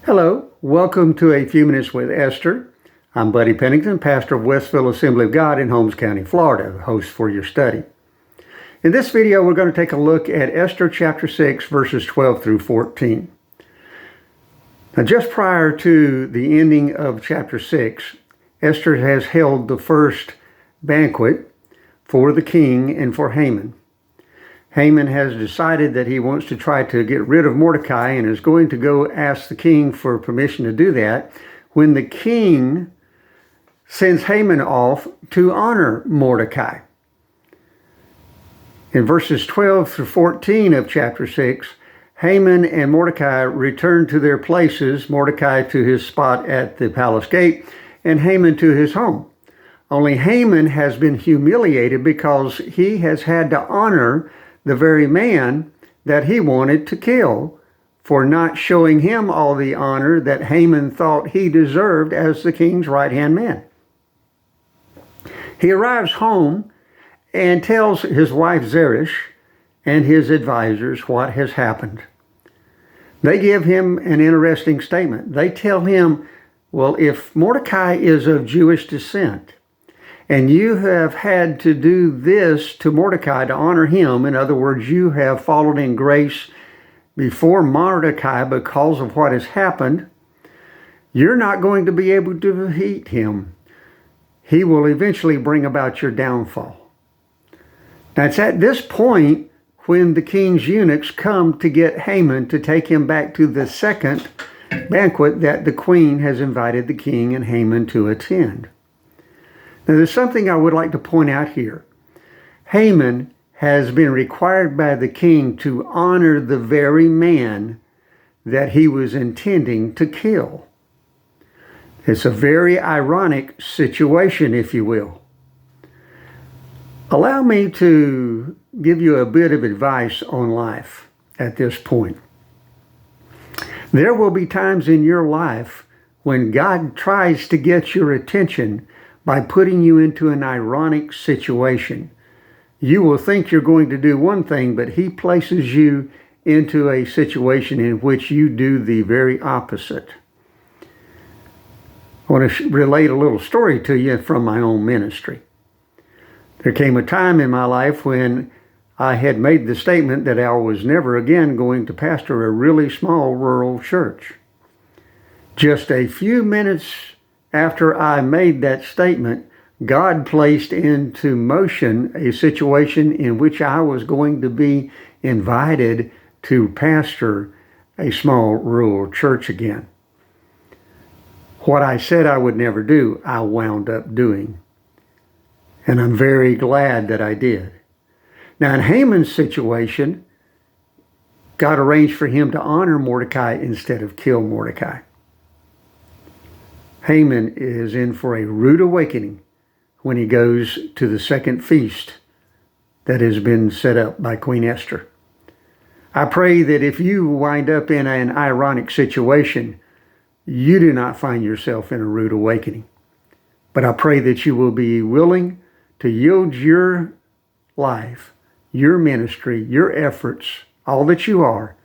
Hello, welcome to A Few Minutes with Esther. I'm Buddy Pennington, pastor of Westville Assembly of God in Holmes County, Florida, host for your study. In this video, we're going to take a look at Esther chapter 6, verses 12 through 14. Now, just prior to the ending of chapter 6, Esther has held the first banquet for the king and for Haman. Haman has decided that he wants to try to get rid of Mordecai and is going to go ask the king for permission to do that when the king sends Haman off to honor Mordecai. In verses 12 through 14 of chapter 6, Haman and Mordecai return to their places, Mordecai to his spot at the palace gate and Haman to his home. Only Haman has been humiliated because he has had to honor the very man that he wanted to kill for not showing him all the honor that Haman thought he deserved as the king's right-hand man. He arrives home and tells his wife Zeresh and his advisors what has happened. They give him an interesting statement. They tell him, well, if Mordecai is of Jewish descent, and you have had to do this to Mordecai to honor him. In other words, you have followed in grace before Mordecai because of what has happened. You're not going to be able to defeat him. He will eventually bring about your downfall. Now, it's at this point when the king's eunuchs come to get Haman to take him back to the second banquet that the queen has invited the king and Haman to attend. Now, there's something I would like to point out here. Haman has been required by the king to honor the very man that he was intending to kill. It's a very ironic situation, if you will. Allow me to give you a bit of advice on life at this point. There will be times in your life when God tries to get your attention by putting you into an ironic situation. You will think you're going to do one thing, but he places you into a situation in which you do the very opposite. I want to relate a little story to you from my own ministry. There came a time in my life when I had made the statement that I was never again going to pastor a really small rural church. Just a few minutes after I made that statement, God placed into motion a situation in which I was going to be invited to pastor a small rural church again. What I said I would never do, I wound up doing. And I'm very glad that I did. Now, in Haman's situation, God arranged for him to honor Mordecai instead of kill Mordecai. Haman is in for a rude awakening when he goes to the second feast that has been set up by Queen Esther. I pray that if you wind up in an ironic situation, you do not find yourself in a rude awakening. But I pray that you will be willing to yield your life, your ministry, your efforts, all that you are,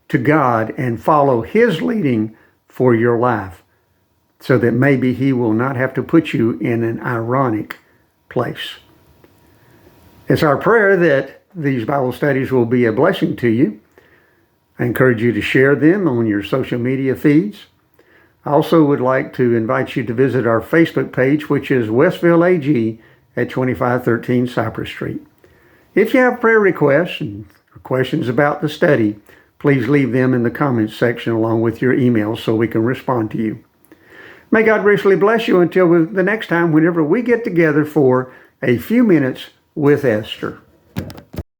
to God and follow his leading for your life, so that maybe he will not have to put you in an ironic place. It's our prayer that these Bible studies will be a blessing to you. I encourage you to share them on your social media feeds. I also would like to invite you to visit our Facebook page, which is Westville AG at 2513 Cypress Street. If you have prayer requests and questions about the study, please leave them in the comments section along with your email so we can respond to you. May God richly bless you until the next time whenever we get together for A Few Minutes with Esther.